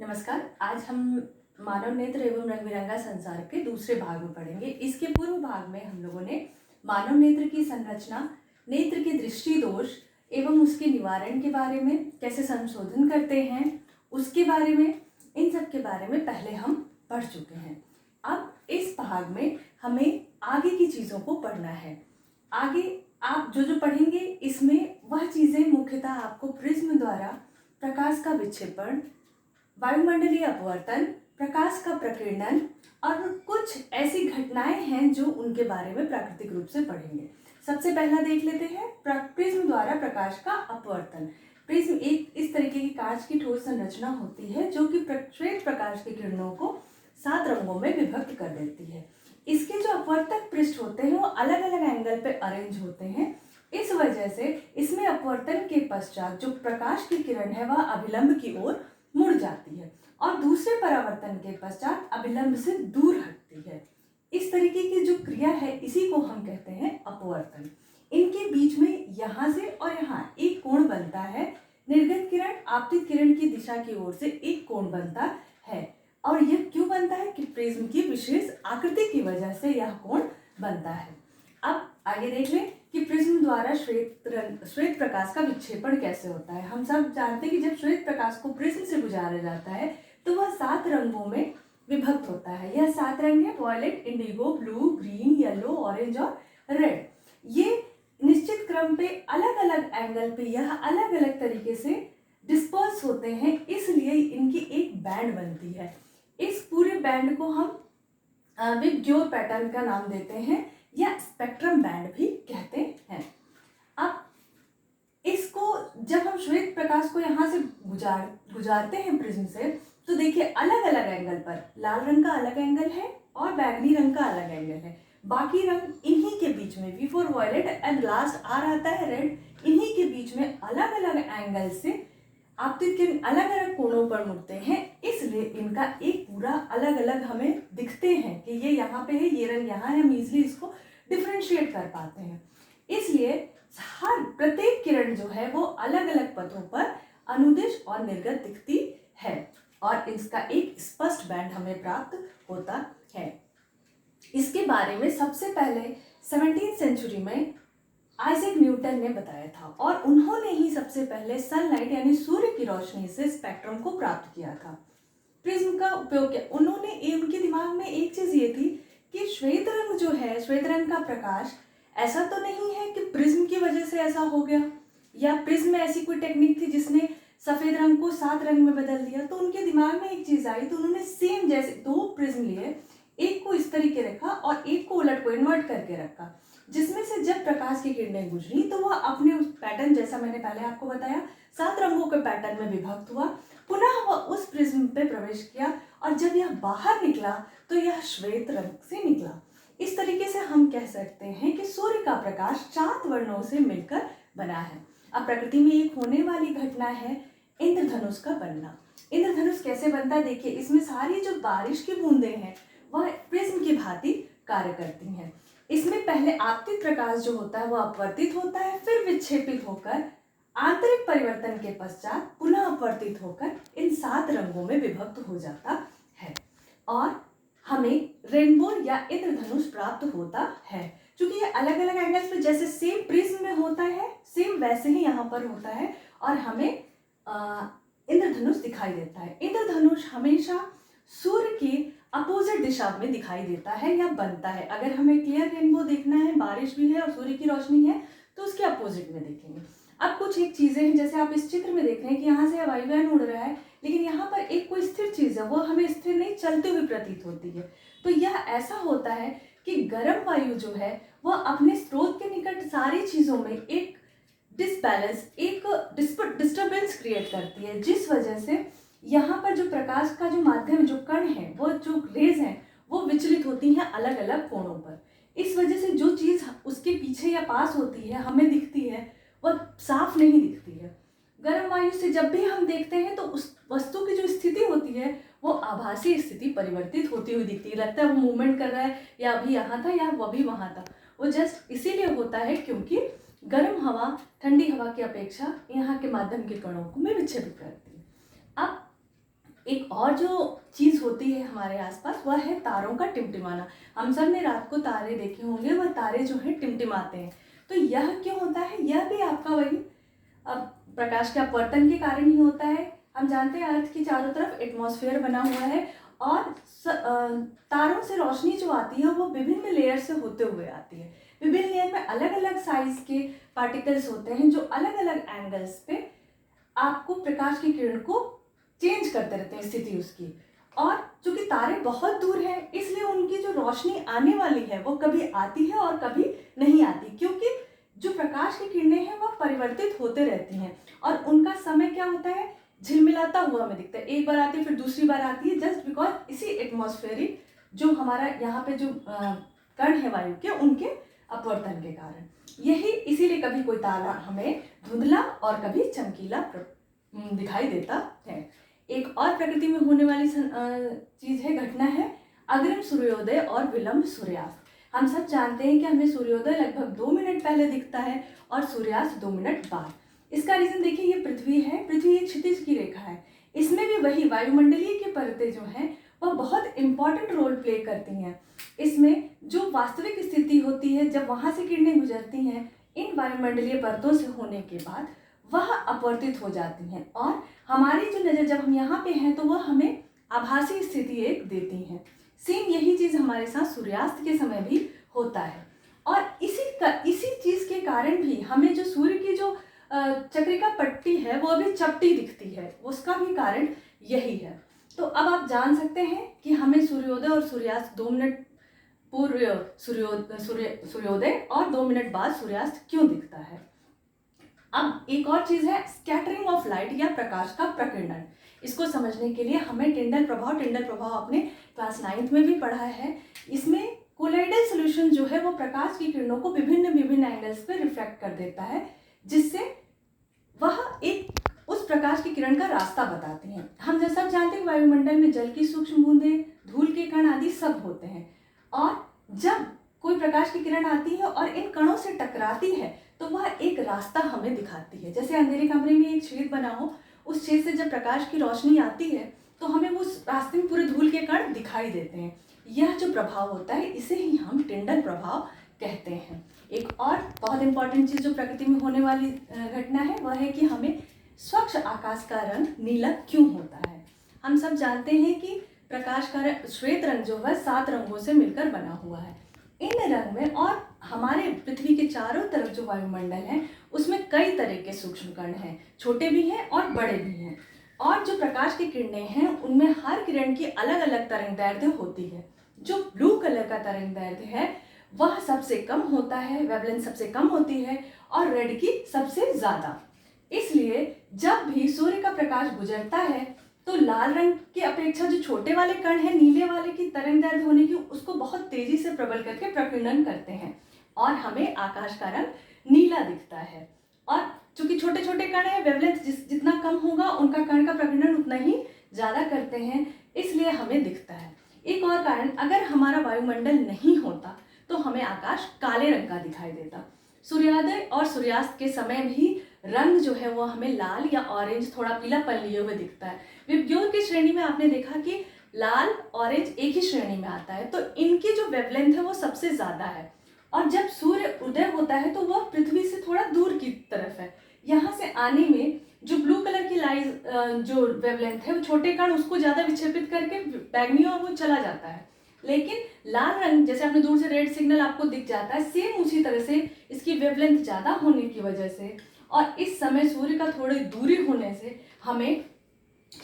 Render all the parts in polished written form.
नमस्कार। आज हम मानव नेत्र एवं रंग बिरंगा संसार के दूसरे भाग में पढ़ेंगे। इसके पूर्व भाग में हम लोगों ने मानव नेत्र की संरचना, नेत्र के दृष्टि दोष एवं उसके निवारण के बारे में, कैसे संशोधन करते हैं उसके बारे में, इन सब के बारे में पहले हम पढ़ चुके हैं। अब इस भाग में हमें आगे की चीज़ों को पढ़ना है। आगे आप जो पढ़ेंगे इसमें वह चीज़ें मुख्यतः आपको प्रिज्म द्वारा प्रकाश का विक्षेपण, वायुमंडलीय अपवर्तन, प्रकाश का प्रकीर्णन और कुछ ऐसी घटनाएं हैं जो उनके बारे में प्राकृतिक रूप से पढ़ेंगे। सबसे पहला देख लेते हैं प्रिज्म द्वारा प्रकाश का अपवर्तन। प्रिज्म एक इस तरीके की कांच की ठोस संरचना होती है जो कि श्वेत प्रकाश की किरणों को 7 रंगों में विभक्त कर देती है। इसके जो अपवर्तक पृष्ठ होते हैं वो अलग अलग एंगल पे अरेंज होते हैं। इस वजह से इसमें अपवर्तन के पश्चात जो प्रकाश की किरण है वह अभिलंब की ओर मुड़ जाती है और दूसरे परावर्तन के पश्चात अभिलंब से दूर हटती है। इस तरीके की जो क्रिया है इसी को हम कहते हैं अपवर्तन। इनके बीच में यहाँ से और यहाँ एक कोण बनता है। निर्गत किरण आपतित किरण की दिशा की ओर से एक कोण बनता है और यह क्यों बनता है कि प्रिज्म की विशेष आकृति की वजह से यह कोण बनता है। अब आगे देख लें कि प्रिज्म द्वारा श्वेत प्रकाश का विक्षेपण कैसे होता है। हम सब जानते हैं कि जब श्वेत प्रकाश को प्रिज्म से गुजारा जाता है तो वह 7 रंगों में विभक्त होता है। यह 7 रंग है: violet, indigo, blue, green, yellow, orange और रेड। ये निश्चित क्रम पे अलग अलग एंगल पे यह अलग अलग तरीके से डिस्पर्स होते हैं, इसलिए इनकी एक बैंड बनती है। इस पूरे बैंड को हम विबग्योर पैटर्न का नाम देते हैं या स्पेक्ट्रम बैंड भी कहते हैं। अब इसको जब हम श्वेत प्रकाश को यहाँ से गुजारते हैं प्रिज्म से, तो देखिए अलग अलग एंगल पर लाल रंग का अलग एंगल है और बैगनी रंग का अलग एंगल है। बाकी रंग इन्हीं के बीच में, before violet and last R आता है रेड, इन्हीं के बीच में अलग अलग एंगल से आपतित किरण अलग अलग कोणों पर मुड़ते हैं, इसलिए इनका एक पूरा अलग अलग हमें दिखते हैं कि ये यहाँ पे है, ये रंग यहाँ है। हम इजिली इसको डिफ्रेंशिएट कर पाते हैं। इसलिए हर प्रत्येक किरण जो है वो अलग अलग पथों पर अनुदिश और निर्गत दिखती है और इसका एक स्पष्ट बैंड हमें प्राप्त होता है। इसके बारे में सबसे पहले 17वीं सेंचुरी में आइजैक न्यूटन ने बताया था और उन्होंने ही सबसे पहले सनलाइट यानी सूर्य की रोशनी से स्पेक्ट्रम को प्राप्त किया था। प्रिज्म का उपयोग किया उन्होंने। उनके दिमाग में एक चीज ये थी कि श्वेत रंग जो है, श्वेत रंग का प्रकाश ऐसा तो नहीं है कि प्रिज्म की वजह से ऐसा हो गया, या प्रिज्म में ऐसी कोई टेक्निक थी जिसने सफेद रंग को 7 रंग में बदल दिया। तो उनके दिमाग में एक चीज आई, तो उन्होंने सेम जैसे 2 प्रिज्म लिए, एक को इस तरीके रखा और एक को उलट को इन्वर्ट करके रखा, जिसमें से जब प्रकाश की किरणें गुजरी तो वह अपने उस पैटर्न, जैसा मैंने पहले आपको बताया, 7 रंगों के पैटर्न में विभक्त हुआ। पुनः वह उस प्रिज्म पे प्रवेश किया और जब यह बाहर निकला तो यह श्वेत रंग से निकला। इस तरीके से हम कह सकते हैं कि सूर्य का प्रकाश 4 वर्णों से मिलकर बना है। अब प्रकृति में एक होने वाली घटना है इंद्रधनुष का बनना। इंद्रधनुष कैसे बनता है? देखिए, इसमें सारी जो बारिश की बूंदें हैं वह प्रिज्म की भांति कार्य करती हैं। इसमें पहले आपतित प्रकाश जो होता है वह अपवर्तित होता है, फिर विक्षेपित होकर आंतरिक परिवर्तन के पश्चात पुनः अपवर्तित होकर इन 7 रंगों में विभक्त हो जाता है और हमें रेनबो या इंद्रधनुष प्राप्त होता है। क्योंकि ये अलग अलग एंगल्स पे जैसे सेम प्रिज्म में होता है, सेम वैसे ही यहाँ पर होता है और हमें इंद्रधनुष दिखाई देता है। इंद्रधनुष हमेशा सूर्य की अपोजिट दिशा में दिखाई देता है या बनता है। अगर हमें क्लियर रेनबो देखना है, बारिश भी है और सूर्य की रोशनी है, तो उसके अपोजिट में देखेंगे। अब कुछ एक चीजें हैं, जैसे आप इस चित्र में देख रहे हैं कि यहाँ से वायुयान उड़ रहा है, लेकिन यहाँ पर एक कोई स्थिर चीज है, वो हमें स्थिर नहीं, चलते हुए प्रतीत होती है। तो यह ऐसा होता है कि गर्म वायु जो है वह अपने स्रोत के निकट सारी चीजों में एक डिसबैलेंस, एक डिस्टर्बेंस क्रिएट करती है, जिस वजह से यहाँ पर जो प्रकाश का जो माध्यम, जो कण है, वो जो रेज हैं वो विचलित होती हैं अलग अलग कोणों पर। इस वजह से जो चीज़ उसके पीछे या पास होती है हमें दिखती है वह साफ नहीं दिखती है। गर्म वायु से जब भी हम देखते हैं तो उस वस्तु की जो स्थिति होती है वो आभासी स्थिति परिवर्तित होती हुई दिखती है। लगता है वो मूवमेंट कर रहा है, या अभी यहाँ था या वो अभी वहाँ था। वो जस्ट इसीलिए होता है क्योंकि गर्म हवा ठंडी हवा की अपेक्षा यहाँ के माध्यम के कणों को में विक्षेपित करती है। अब एक और जो चीज़ होती है हमारे आसपास वह है तारों का टिमटिमाना। हम सब ने रात को तारे देखे होंगे, वह तारे जो हैं टिमटिमाते हैं। तो यह क्यों होता है? यह भी आपका वही अब प्रकाश के अपवर्तन के कारण ही होता है। हम जानते हैं अर्थ की चारों तरफ एटमॉस्फेयर बना हुआ है और तारों से रोशनी जो आती है वो विभिन्न लेयर से होते हुए आती है। विभिन्न लेयर में अलग अलग साइज के पार्टिकल्स होते हैं जो अलग अलग एंगल्स पे आपको प्रकाश की किरण को चेंज करते रहते हैं स्थिति उसकी। और चूंकि तारे बहुत दूर हैं इसलिए उनकी जो रोशनी आने वाली है वो कभी आती है और कभी नहीं आती, क्योंकि जो प्रकाश की किरणें हैं वह परिवर्तित होते रहती हैं और उनका समय क्या होता है, झिलमिलाता हुआ हमें दिखता है। एक बार आती है फिर दूसरी बार आती है, जस्ट बिकॉज इसी एटमॉस्फेरिक जो हमारा यहाँ पे जो कण है वायु के, उनके अपवर्तन के कारण। यही इसीलिए कभी कोई तारा हमें धुंधला और कभी चमकीला दिखाई देता है। एक और प्रकृति में होने वाली चीज है, घटना है अग्रिम सूर्योदय और विलंब सूर्यास्त। हम सब जानते हैं कि हमें सूर्योदय लगभग 2 मिनट पहले दिखता है और सूर्यास्त 2 मिनट बाद। इसका रीजन देखिए, ये पृथ्वी है, पृथ्वी एक क्षितिज की रेखा है। इसमें भी वही वायुमंडलीय की परतें जो हैं वह बहुत इंपॉर्टेंट रोल प्ले करती हैं। इसमें जो वास्तविक स्थिति होती है जब वहाँ से किरणें गुजरती हैं इन वायुमंडलीय परतों से होने के बाद वह अपवर्तित हो जाती हैं और हमारी जो नज़र जब हम यहाँ पे हैं तो वह हमें आभासी स्थिति एक देती हैं। सेम यही चीज़ हमारे साथ सूर्यास्त के समय भी होता है और इसी चीज़ के कारण भी हमें जो सूर्य की जो चक्रिका पट्टी है वो अभी चपटी दिखती है, उसका भी कारण यही है। तो अब आप जान सकते हैं कि हमें सूर्योदय और सूर्यास्त 2 मिनट पूर्व सूर्योदय और 2 मिनट बाद सूर्यास्त क्यों दिखता है। अब एक और चीज़ है स्कैटरिंग ऑफ लाइट या प्रकाश का प्रकीर्णन। इसको समझने के लिए हमें टिंडल प्रभाव अपने क्लास 9th में भी पढ़ा है। इसमें कोलाइडल सॉल्यूशन जो है वो प्रकाश की किरणों को विभिन्न एंगल्स पे रिफ्लेक्ट कर देता है, जिससे वह एक उस प्रकाश की किरण का रास्ता बताती हैं। हम जैसा जानते हैं वायुमंडल में जल की सूक्ष्म बूंदें, धूल के कण आदि सब होते हैं और जब कोई प्रकाश की किरण आती है और इन कणों से टकराती है तो वह एक रास्ता हमें दिखाती है। जैसे अंधेरे कमरे में एक छेद बना हो, उस छेद से जब प्रकाश की रोशनी आती है तो हमें उस रास्ते में पूरे धूल के कण दिखाई देते हैं। यह जो प्रभाव होता है इसे ही हम टिंडल प्रभाव कहते हैं। एक और बहुत इंपॉर्टेंट चीज़ जो प्रकृति में होने वाली घटना है वह है कि हमें स्वच्छ आकाश का रंग नीला क्यों होता है। हम सब जानते हैं कि प्रकाश का श्वेत रंग जो है 7 रंगों से मिलकर बना हुआ है। इन रंग में और हमारे पृथ्वी के चारों तरफ जो वायुमंडल है उसमें कई तरह के सूक्ष्म कण हैं, छोटे भी हैं और बड़े भी हैं। और जो प्रकाश की किरणें हैं उनमें हर किरण की अलग अलग तरंगदैर्ध्य होती है। जो ब्लू कलर का तरंगदैर्ध्य है वह सबसे कम होता है, वेवलेंथ सबसे कम होती है और रेड की सबसे ज़्यादा। इसलिए जब भी सूर्य का प्रकाश गुजरता है तो लाल रंग की अपेक्षा जो छोटे वाले कण हैं नीले वाले की तरंगदैर्ध्य होने की उसको बहुत तेजी से प्रबल करके प्रकीर्णन करते हैं और हमें आकाश का रंग नीला दिखता है। और चूंकि छोटे छोटे कण हैं, वेवलेंथ जितना कम होगा उनका कण का प्रकीर्णन उतना ही ज़्यादा करते हैं, इसलिए हमें दिखता है। एक और कारण, अगर हमारा वायुमंडल नहीं होता तो हमें आकाश काले रंग का दिखाई देता। सूर्योदय और सूर्यास्त के समय भी रंग जो है वो हमें लाल या ऑरेंज थोड़ा पीलापन लिए हुए दिखता है। विबग्योर की श्रेणी में आपने देखा कि लाल ऑरेंज एक ही श्रेणी में आता है, तो इनकी जो वेवलेंथ है वो सबसे ज़्यादा है। और जब सूर्य उदय होता है तो वह पृथ्वी से थोड़ा दूर की तरफ है। यहाँ से आने में जो ब्लू कलर की लाइट जो वेवलेंथ है वो छोटे कण उसको ज़्यादा विक्षेपित करके बैगनी और वो चला जाता है। लेकिन लाल रंग जैसे आपने दूर से रेड सिग्नल आपको दिख जाता है, सेम उसी तरह से इसकी वेवलेंथ ज़्यादा होने की वजह से और इस समय सूर्य का थोड़ी दूरी होने से हमें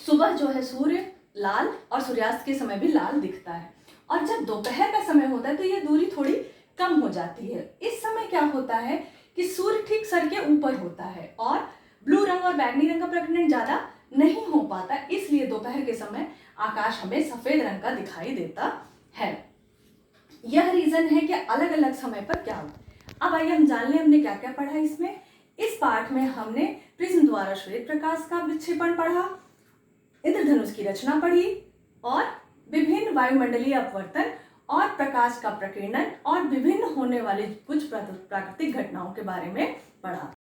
सुबह जो है सूर्य लाल और सूर्यास्त के समय भी लाल दिखता है। और जब दोपहर का समय होता है तो ये दूरी थोड़ी कम हो जाती है। इस समय क्या होता है कि सूर्य ठीक सर के ऊपर होता है और ब्लू रंग और बैगनी रंग का प्रकीर्णन ज़्यादा नहीं हो पाता, इसलिए दोपहर के समय आकाश हमें सफ़ेद रंग का दिखाई देता है। यह रीज़न है कि अलग अलग समय पर क्या होता है। अब आइए हम जान लें हमने क्या क्या पढ़ा इसमें। इस पाठ में हमने प्रिज्म द्वारा श्वेत प्रकाश का विक्षेपण पढ़ा, इंद्रधनुष की रचना पढ़ी और विभिन्न वायुमंडलीय अपवर्तन और प्रकाश का प्रकीर्णन और विभिन्न होने वाली कुछ प्राकृतिक घटनाओं के बारे में पढ़ा।